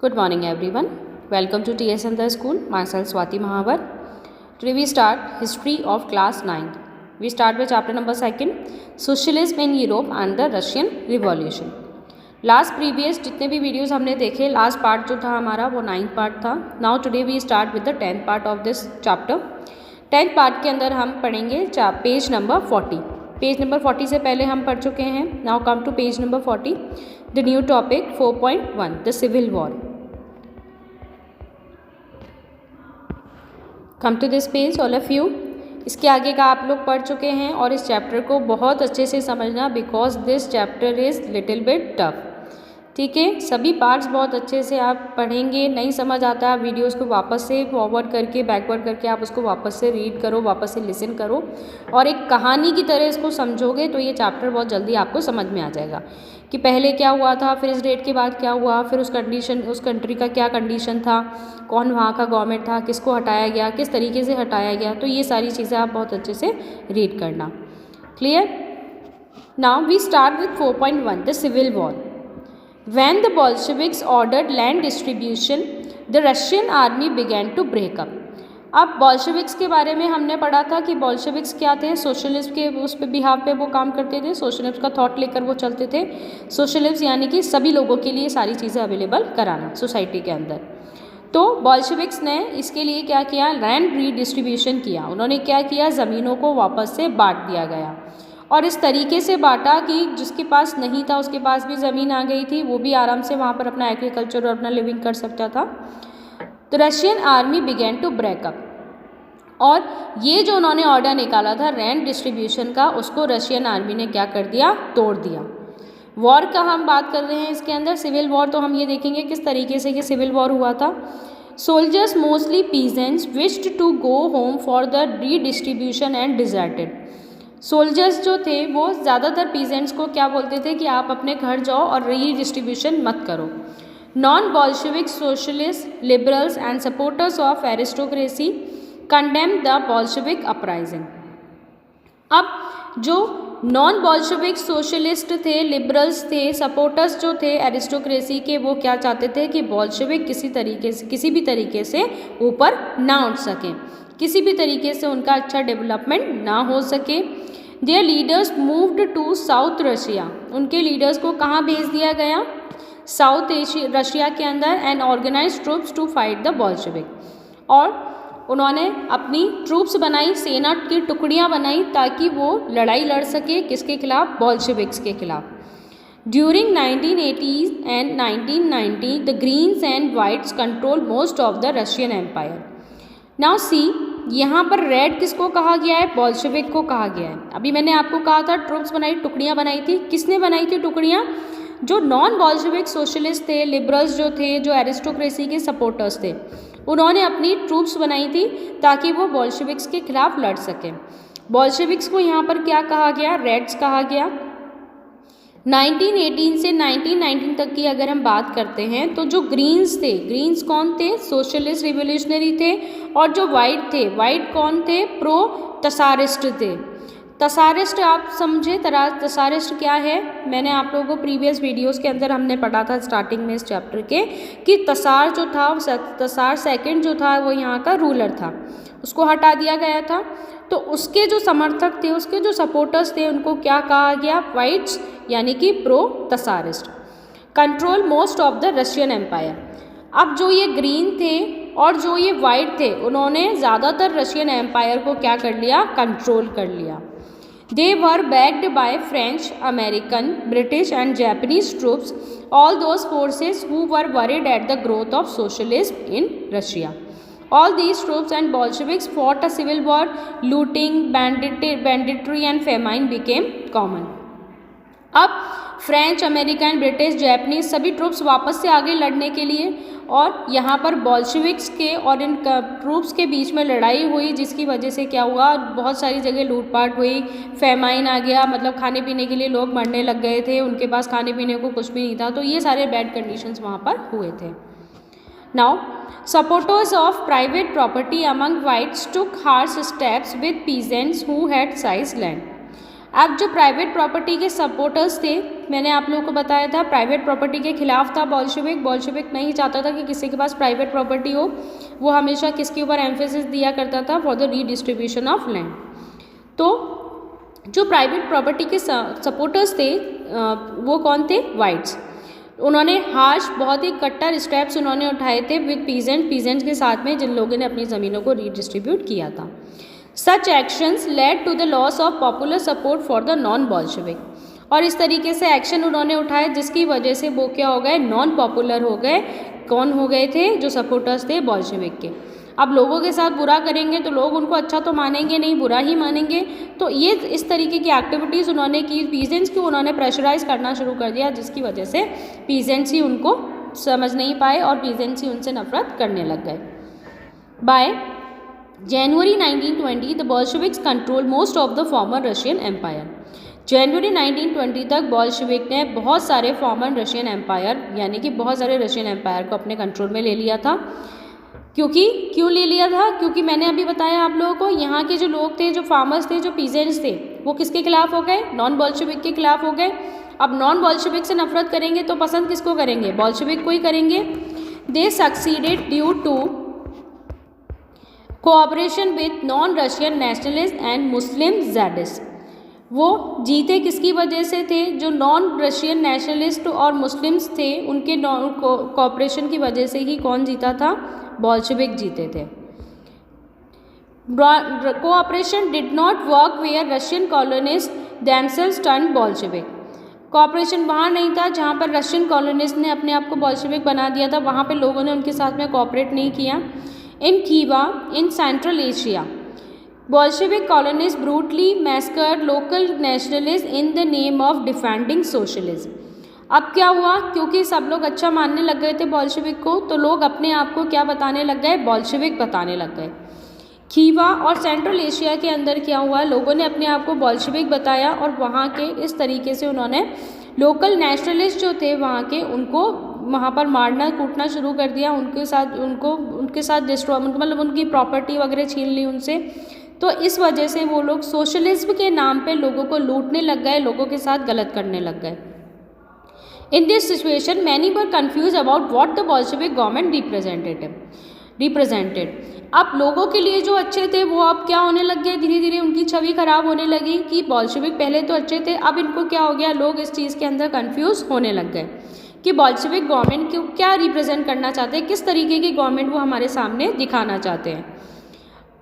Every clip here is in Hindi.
Good morning everyone. Welcome to TS Andhar School. Myself Swati Mahavar. Today we start history of class 9th. We start with chapter number 2, Socialism in Europe and the Russian Revolution. Last previous जितने भी वीडियोस हमने देखे, लास्ट पार्ट जो था हमारा वो 9th पार्ट था. Now today we start with the 10th part of this chapter. 10th part के अंदर हम पढ़ेंगे पेज नंबर 40. पेज नंबर 40 से पहले हम पढ़ चुके हैं. Now come to page number 40. The new topic 4.1 the civil war. Come to this page all of you. इसके आगे का आप लोग पढ़ चुके हैं और इस चैप्टर को बहुत अच्छे से समझना, because this chapter is little bit tough. ठीक है, सभी पार्ट्स बहुत अच्छे से आप पढ़ेंगे. नहीं समझ आता है, वीडियोस को वापस से फॉरवर्ड करके बैकवर्ड करके आप उसको वापस से रीड करो, वापस से लिसन करो और एक कहानी की तरह इसको समझोगे तो ये चैप्टर बहुत जल्दी आपको समझ में आ जाएगा कि पहले क्या हुआ था, फिर इस डेट के बाद क्या हुआ, फिर उस कंट्री का क्या कंडीशन था, कौन वहाँ का गवर्नमेंट था, किसको हटाया गया, किस तरीके से हटाया गया. तो ये सारी चीज़ें आप बहुत अच्छे से रीड करना. Clear. Now we start with 4.1 the civil war. When the Bolsheviks ordered land distribution, the Russian army began to break up. अब बॉल्शेविक्स के बारे में हमने पढ़ा था कि बॉल्शेविक्स क्या थे, सोशलिस्ट के उस पे बिहाफ पे वो काम करते थे. सोशलिस्ट का थॉट लेकर वो चलते थे. सोशलिस्ट यानी कि सभी लोगों के लिए सारी चीज़ें अवेलेबल कराना सोसाइटी के अंदर. तो बॉल्शेविक्स ने इसके लिए क्या किया, लैंड रीडिस्ट्रीब्यूशन किया. उन्होंने क्या किया, ज़मीनों को वापस से बांट दिया गया और इस तरीके से बांटा कि जिसके पास नहीं था उसके पास भी ज़मीन आ गई थी, वो भी आराम से वहाँ पर अपना एग्रीकल्चर और अपना लिविंग कर सकता था. तो Russian army began to break up. और ये जो उन्होंने ऑर्डर निकाला था लैंड डिस्ट्रीब्यूशन का, उसको रशियन आर्मी ने क्या कर दिया, तोड़ दिया. वॉर का हम बात कर रहे हैं इसके अंदर. सिविल वॉर तो हम ये देखेंगे किस तरीके से ये सिविल वॉर हुआ था. Soldiers mostly peasants wished to go home for the redistribution and deserted. Soldiers जो थे वो ज़्यादातर पीजेंट्स को क्या बोलते थे कि आप अपने घर जाओ और रीडिस्ट्रीब्यूशन मत करो. Non Bolshevik socialist liberals and supporters of aristocracy condemn the Bolshevik uprising. अब जो नॉन बॉल्शेविक सोशलिस्ट थे, लिबरल्स थे, सपोर्टर्स जो थे एरिस्टोक्रेसी के, वो क्या चाहते थे कि बॉल्शेविक किसी भी तरीके से ऊपर ना उठ सकें, किसी भी तरीके से उनका अच्छा डेवलपमेंट ना हो सके. Their leaders moved to south Russia. उनके लीडर्स को कहाँ भेज दिया गया, साउथ रशिया के अंदर, and organise troops to fight the Bolshevik. और उन्होंने अपनी ट्रूप्स बनाई, सेना की टुकड़ियाँ बनाई ताकि वो लड़ाई लड़ सके किसके खिलाफ, बॉल्शेविक्स के खिलाफ. During 1980s and 1990 the greens and whites control most of the Russian empire. Now see, यहाँ पर रेड किसको कहा गया है, बॉल्शेविक को कहा गया है. अभी मैंने आपको कहा था ट्रूप्स बनाई, टुकड़ियाँ बनाई थी. किसने बनाई थी टुकड़ियाँ, जो नॉन बॉल्शेविक सोशलिस्ट थे, लिबरल्स जो थे, जो एरिस्टोक्रेसी के सपोर्टर्स थे, उन्होंने अपनी ट्रूप्स बनाई थी ताकि वो बॉल्शेविक्स के खिलाफ लड़ सकें. बॉल्शेविक्स को यहाँ पर क्या कहा गया, रेड्स कहा गया. 1918 से 1919 तक की अगर हम बात करते हैं तो जो ग्रीन्स थे, ग्रीन्स कौन थे, सोशलिस्ट रिवोल्यूशनरी थे. और जो वाइट थे, वाइट कौन थे, प्रो तसारिस्ट थे. तसारिस्ट आप समझे, तसारिस्ट क्या है, मैंने आप लोगों को प्रीवियस वीडियोस के अंदर हमने पढ़ा था स्टार्टिंग में इस चैप्टर के, कि तसार जो था, तसार सेकंड जो था वो यहाँ का रूलर था, उसको हटा दिया गया था. तो उसके जो समर्थक थे, उसके जो सपोर्टर्स थे, उनको क्या कहा गया, वाइट्स यानी कि pro tsarist. Control most of the Russian empire. अब जो ये ग्रीन थे और जो ये वाइट थे, उन्होंने ज़्यादातर रशियन एम्पायर को क्या कर लिया, कंट्रोल कर लिया. They were backed by French, American, British and Japanese troops, all those forces who were worried at the growth of socialism in Russia. All these troops and Bolsheviks fought a civil war. Looting, banditry and famine became common. अब फ्रेंच, अमेरिकन, ब्रिटिश, जैपनीज सभी ट्रूप्स वापस से आगे लड़ने के लिए, और यहाँ पर बॉल्शेविक्स के और इन ट्रूप्स के बीच में लड़ाई हुई, जिसकी वजह से क्या हुआ, बहुत सारी जगह लूटपाट हुई, फेमाइन आ गया, मतलब खाने पीने के लिए लोग मरने लग गए थे, उनके पास खाने पीने को कुछ भी नहीं था. तो ये सारे बैड कंडीशंस वहाँ पर हुए थे. Now supporters of private property among whites took harsh steps with peasants who had seize land. अब जो प्राइवेट प्रॉपर्टी के सपोर्टर्स थे, मैंने आप लोगों को बताया था प्राइवेट प्रॉपर्टी के खिलाफ था बॉल्शेविक। बॉल्शेविक नहीं चाहता था कि किसी के पास प्राइवेट प्रॉपर्टी हो। वो हमेशा किसके ऊपर एम्फेसिस दिया करता था? For the redistribution of land. तो जो प्राइवेट प्रॉपर्टी के सपोर्टर्स थे वो कौन थे? वाइट्स। उन्होंने हार्श, बहुत ही कट्टर स्टेप्स उन्होंने उठाए थे विद पीजेंट्स के साथ में, जिन लोगों ने अपनी ज़मीनों को रीडिस्ट्रीब्यूट किया था। Such actions led to the loss of popular support for the non Bolshevik. और इस तरीके से एक्शन उन्होंने उठाए जिसकी वजह से वो क्या हो गए? नॉन पॉपुलर हो गए। कौन हो गए थे? जो सपोर्टर्स थे बॉल्शेविक के। अब लोगों के साथ बुरा करेंगे तो लोग उनको अच्छा तो मानेंगे नहीं, बुरा ही मानेंगे। तो ये इस तरीके की एक्टिविटीज़ उन्होंने की, पीजेंट्स को उन्होंने प्रेशराइज करना शुरू कर दिया, जिसकी वजह से पीजेंट्स ही उनको समझ नहीं पाए और पीजेंट्स ही उनसे नफरत करने लग गए। By January 1920 the Bolsheviks control most of the former Russian empire. जनवरी 1920 तक बॉल्शेविक ने बहुत सारे फॉर्मर रशियन एम्पायर, यानी कि बहुत सारे रशियन एम्पायर को अपने कंट्रोल में ले लिया था। क्यों ले लिया था? क्योंकि मैंने अभी बताया आप लोगों को, यहाँ के जो लोग थे, जो फार्मर्स थे, जो पीजेंट्स थे, वो किसके खिलाफ हो गए? नॉन बॉल्शेविक के खिलाफ हो गए। अब नॉन बॉल्शेविक से नफरत करेंगे तो पसंद किसको करेंगे? बॉल्शेविक को ही करेंगे। They succeeded due to cooperation with non Russian nationalist and Muslim Jadids. वो जीते किसकी वजह से थे? जो नॉन रशियन नेशनलिस्ट और मुस्लिम्स थे उनके कोऑपरेशन की वजह से ही कौन जीता था? बॉल्शेविक जीते थे। Cooperation did not work where Russian colonists themselves turn Bolshevik. Cooperation वहाँ नहीं था जहाँ पर रशियन कॉलोनिस्ट ने अपने आप को बॉल्शेविक बना दिया था, वहाँ पे लोगों ने उनके साथ में कोऑपरेट नहीं किया। In Khiva in central Asia Bolshevik colonists brutally massacred local nationalists in the name of defending socialism। अब क्या हुआ? क्योंकि सब लोग अच्छा मानने लग गए थे बॉल्शेविक को, तो लोग अपने आप को क्या बताने लग गए? बॉल्शेविक बताने लग गए। खीवा और सेंट्रल एशिया के अंदर क्या हुआ? लोगों ने अपने आप को बॉल्शेविक बताया और वहाँ के इस तरीके से उन्होंने लोकल नेशनलिस्ट जो थे वहाँ के, उनको वहाँ पर मारना कूटना शुरू कर दिया। उनके साथ डिस्ट्रॉय, मतलब उनकी प्रॉपर्टी वगैरह छीन ली उनसे। तो इस वजह से वो लोग सोशलिज्म के नाम पे लोगों को लूटने लग गए, लोगों के साथ गलत करने लग गए। In this situation many were confuse about what the Bolshevik government represented. अब लोगों के लिए जो अच्छे थे वो अब क्या होने लग गए? धीरे धीरे उनकी छवि खराब होने लगी कि बॉल्शेविक पहले तो अच्छे थे, अब इनको क्या हो गया? लोग इस चीज़ के अंदर कन्फ्यूज होने लग गए कि बॉल्शेविक गवर्नमेंट को क्या रिप्रेजेंट करना चाहते हैं, किस तरीके की गवर्नमेंट वो हमारे सामने दिखाना चाहते हैं।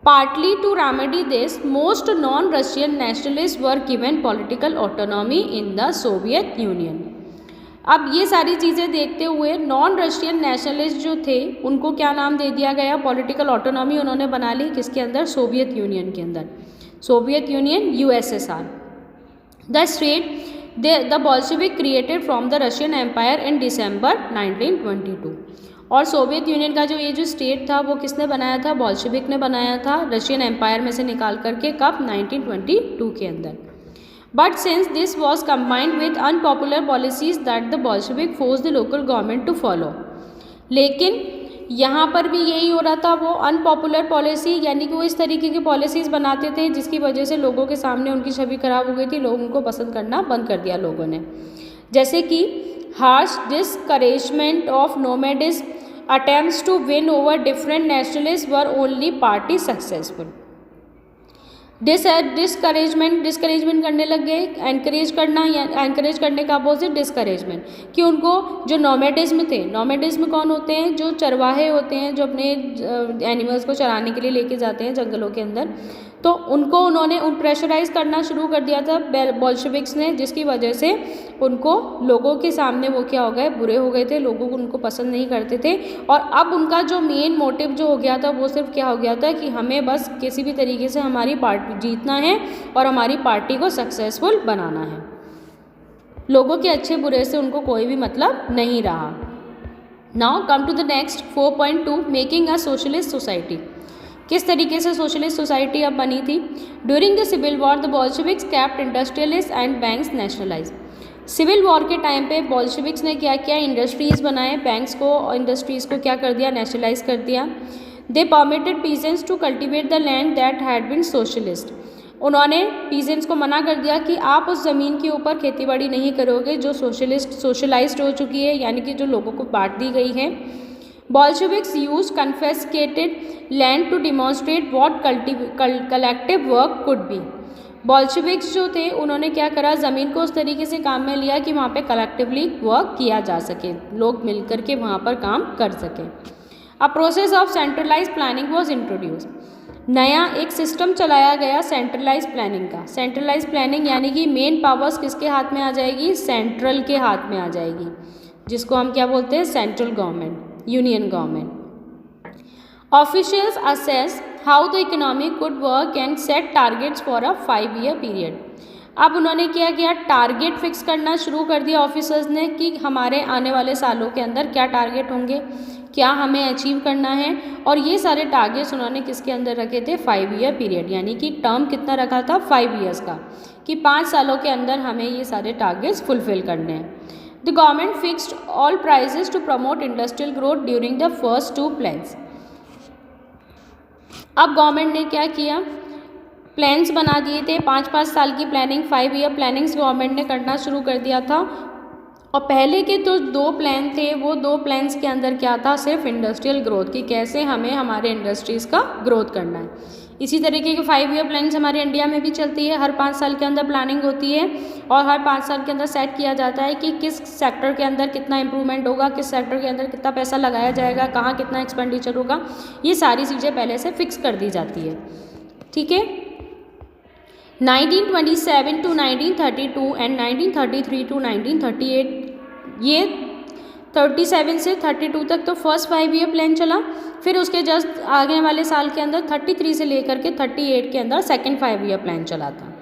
Partly to remedy this, most non-Russian nationalists were given political autonomy in the Soviet Union। अब ये सारी चीज़ें देखते हुए नॉन रशियन नेशनलिस्ट जो थे उनको क्या नाम दे दिया गया? पॉलिटिकल ऑटोनॉमी उन्होंने बना ली। किसके अंदर? सोवियत यूनियन के अंदर। Soviet Union USSR। The state the Bolshevik created from the Russian empire in December 1922। और सोवियत यूनियन का जो स्टेट था वो किसने बनाया था? बॉल्शेविक ने बनाया था, रशियन एम्पायर में से निकाल करके। कब? 1922 के अंदर। But since this was combined with unpopular policies that the Bolshevik force the local government to follow. लेकिन यहाँ पर भी यही हो रहा था, वो अनपॉपुलर पॉलिसी, यानी कि वो इस तरीके की पॉलिसीज़ बनाते थे जिसकी वजह से लोगों के सामने उनकी छवि खराब हो गई थी, लोग उनको पसंद करना बंद कर दिया लोगों ने। जैसे कि harsh discouragement of nomadism, attempts to win over different nationalists were only party successful। Discouragement करने लग गए, एनकरेज करना, या एनकरेज करने का अपोजिट डिस्करेजमेंट, कि उनको जो नोमैडिज्म थे, नोमैडिज्म कौन होते हैं? जो चरवाहे होते हैं, जो अपने एनिमल्स को चराने के लिए लेके जाते हैं जंगलों के अंदर, तो उनको उन्होंने प्रेशराइज करना शुरू कर दिया था बॉल्शेविक्स ने, जिसकी वजह से उनको लोगों के सामने वो क्या हो गए? बुरे हो गए थे, लोगों को उनको पसंद नहीं करते थे। और अब उनका जो मेन मोटिव जो हो गया था वो सिर्फ क्या हो गया था कि हमें बस किसी भी तरीके से हमारी पार्टी जीतना है और हमारी पार्टी को सक्सेसफुल बनाना है। लोगों के अच्छे बुरे से उनको कोई भी मतलब नहीं रहा। Now come to the next 4.2 making a socialist society. किस तरीके से सोशलिस्ट सोसाइटी अब बनी थी? During the civil war the Bolsheviks kept industrialist and banks nationalise. Civil war के टाइम पे बॉल्शेविक्स ने क्या किया? इंडस्ट्रीज़ बनाए, बैंक्स को और इंडस्ट्रीज़ को क्या कर दिया? नेशनलाइज कर दिया। They permitted peasants to cultivate the land that had been socialist. उन्होंने पीजेंट्स को मना कर दिया कि आप उस ज़मीन के ऊपर खेतीबाड़ी नहीं करोगे जो सोशलाइज्ड हो चुकी है, यानी कि जो लोगों को बांट दी गई है। Bolsheviks used confiscated land to demonstrate what collective work could be. बॉल्शेविक्स जो थे उन्होंने क्या करा, ज़मीन को उस तरीके से काम में लिया कि वहाँ पे कलेक्टिवली वर्क किया जा सके, लोग मिल कर के वहाँ पर काम कर सकें। A process of centralise planning was introduce. नया एक सिस्टम चलाया गया सेंट्रलाइज प्लानिंग का। सेंट्रलाइज प्लानिंग यानी कि मेन पावर्स किसके हाथ में आ जाएगी, सेंट्रल के हाथ में आ जाएगी, जिसको हम क्या बोलते हैं, central government, union government. Officials assess how the economy could work and set targets for a 5-year period. अब उन्होंने क्या किया, टारगेट फिक्स करना शुरू कर दिया ऑफिसर्स ने कि हमारे आने वाले सालों के अंदर क्या टारगेट होंगे, क्या हमें अचीव करना है। और ये सारे टारगेट्स उन्होंने किसके अंदर रखे थे, 5-year पीरियड, यानी कि टर्म कितना रखा था, 5 years का, कि 5 सालों के अंदर हमें ये सारे टारगेट्स फुलफिल करने हैं। The government fixed all prices to promote industrial growth during the first 2 plans. अब गवर्नमेंट ने क्या किया, प्लान्स बना दिए थे, 5-5 साल की प्लानिंग, 5-year प्लानिंग्स गवर्नमेंट ने करना शुरू कर दिया था। और पहले के तो 2 प्लान थे, वो 2 प्लान्स के अंदर क्या था, सिर्फ इंडस्ट्रियल ग्रोथ की, कैसे हमें हमारे इंडस्ट्रीज़ का ग्रोथ करना है। इसी तरीके के 5-year प्लान्स हमारे इंडिया में भी चलती है, हर 5 साल के अंदर प्लानिंग होती है और हर 5 साल के अंदर सेट किया जाता है कि किस सेक्टर के अंदर कितना इंप्रूवमेंट होगा, किस सेक्टर के अंदर कितना पैसा लगाया जाएगा, कहाँ कितना एक्सपेंडिचर होगा, ये सारी चीज़ें पहले से फिक्स कर दी जाती है। ठीक है, 1927 to 1932 एंड 1933 to 1938, ये 37 से 32 तक तो फर्स्ट 5-year प्लान चला। फिर उसके जस्ट आगे वाले साल के अंदर 33 से लेकर के 38 के अंदर सेकेंड 5-year प्लान चला था।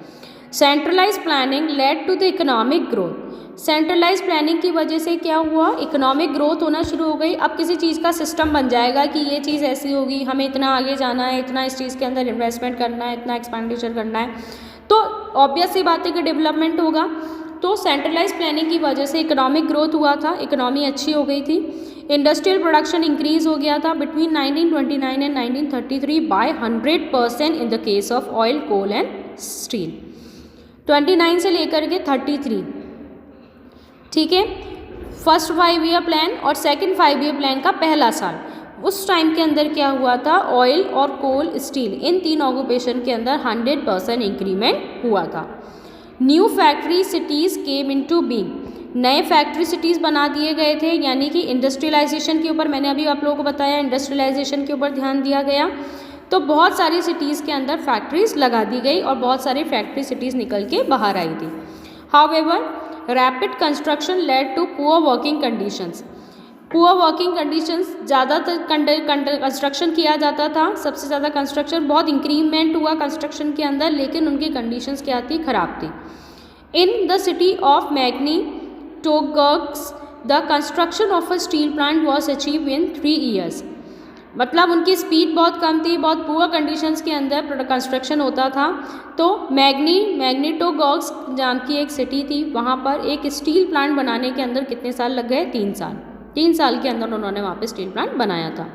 Centralise planning led to the economic growth. Centralise planning की वजह से क्या हुआ, इकोनॉमिक ग्रोथ होना शुरू हो गई। अब किसी चीज़ का सिस्टम बन जाएगा कि ये चीज़ ऐसी होगी, हमें इतना आगे जाना है, इतना इस चीज़ के अंदर इन्वेस्टमेंट करना है, इतना एक्सपेंडिचर करना है, तो ऑब्वियस सी बात है कि डेवलपमेंट होगा। तो सेंट्रलाइज प्लानिंग की वजह से इकोनॉमिक ग्रोथ हुआ था, इकोनॉमी अच्छी हो गई थी। इंडस्ट्रियल प्रोडक्शन इंक्रीज हो गया था between 1929 and 1933 by 100% in the case of oil, coal and steel. 29 से लेकर के 33, ठीक है, फर्स्ट 5-year प्लान और सेकंड 5-year प्लान का पहला साल, उस टाइम के अंदर क्या हुआ था, ऑयल और कोल, स्टील, इन 3 ऑक्यूपेशन के अंदर 100% इंक्रीमेंट हुआ था। New factory cities came into being. नए फैक्ट्री सिटीज़ बना दिए गए थे, यानी कि इंडस्ट्रियलाइजेशन के ऊपर, मैंने अभी आप लोगों को बताया, इंडस्ट्रियलाइजेशन के ऊपर ध्यान दिया गया। तो बहुत सारी सिटीज़ के अंदर फैक्ट्रीज लगा दी गई और बहुत सारी फैक्ट्री सिटीज़ निकल के बाहर आई थी। However rapid construction led to poor working conditions. Poor working conditions, ज़्यादातर कंस्ट्रक्शन किया जाता था, सबसे ज़्यादा कंस्ट्रक्शन, बहुत इंक्रीमेंट हुआ कंस्ट्रक्शन के अंदर, लेकिन उनकी कंडीशंस क्या थी, ख़राब थी। In the city of Magnitogorsk the construction of a steel plant was achieve in 3 years। मतलब उनकी स्पीड बहुत कम थी, बहुत पुअर कंडीशंस के अंदर कंस्ट्रक्शन होता था। तो मैग्नीटोगर्स नाम की एक सिटी थी, वहाँ पर एक स्टील प्लांट बनाने के अंदर कितने साल लग गए, 3 साल। 3 साल के अंदर उन्होंने वहाँ पे स्टील प्लांट बनाया था।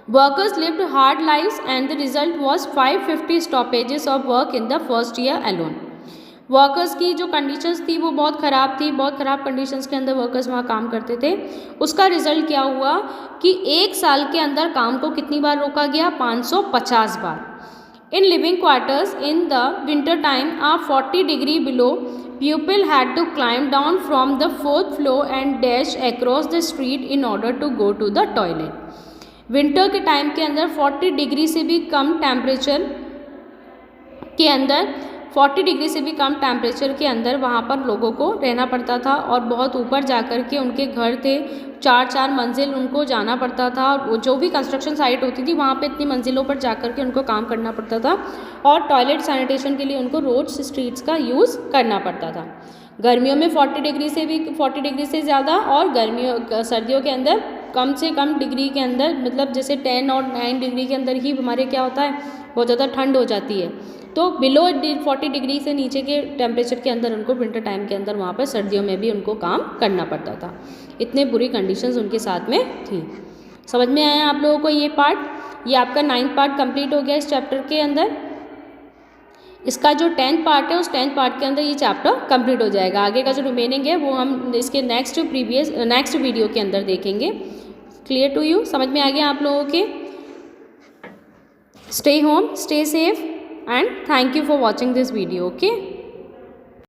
Workers lived hard lives and the result was 550 stoppages of work in the first year alone. Workers की जो कंडीशंस थी वो बहुत ख़राब थी, बहुत ख़राब कंडीशंस के अंदर वर्कर्स वहाँ काम करते थे। उसका रिजल्ट क्या हुआ कि 1 साल के अंदर काम को कितनी बार रोका गया, 550 बार। In living quarters in the winter time are 40 degree below. People had to climb down from the 4th floor and dash across the street in order to go to the toilet. Winter के टाइम के अंदर 40 डिग्री से भी कम टेम्परेचर के अंदर 40 डिग्री से भी कम टेम्परेचर के अंदर वहाँ पर लोगों को रहना पड़ता था और बहुत ऊपर जाकर के उनके घर थे, 4-4 मंजिल उनको जाना पड़ता था। और जो भी कंस्ट्रक्शन साइट होती थी वहाँ पे इतनी मंजिलों पर जाकर के उनको काम करना पड़ता था और टॉयलेट सैनिटेशन के लिए उनको रोड्स स्ट्रीट्स का यूज़ करना पड़ता था। गर्मियों में 40 डिग्री से ज़्यादा और सर्दियों के अंदर कम से कम डिग्री के अंदर, मतलब जैसे 10 और 9 डिग्री के अंदर ही हमारे क्या होता है, बहुत ज़्यादा ठंड हो जाती है। तो बिलो 40 डिग्री से नीचे के टेम्परेचर के अंदर उनको विंटर टाइम के अंदर वहाँ पर सर्दियों में भी उनको काम करना पड़ता था। इतने बुरी कंडीशंस उनके साथ में थी। समझ में आया आप लोगों को ये पार्ट? ये आपका 9th पार्ट कंप्लीट हो गया इस चैप्टर के अंदर। इसका जो 10th पार्ट है उस 10th पार्ट के अंदर ये चैप्टर कंप्लीट हो जाएगा। आगे का जो रिमेनिंग है वो हम इसके नेक्स्ट वीडियो के अंदर देखेंगे। Clear to you? समझ में आ गया आप लोगों के? Stay home, stay safe and thank you for watching this video. Okay.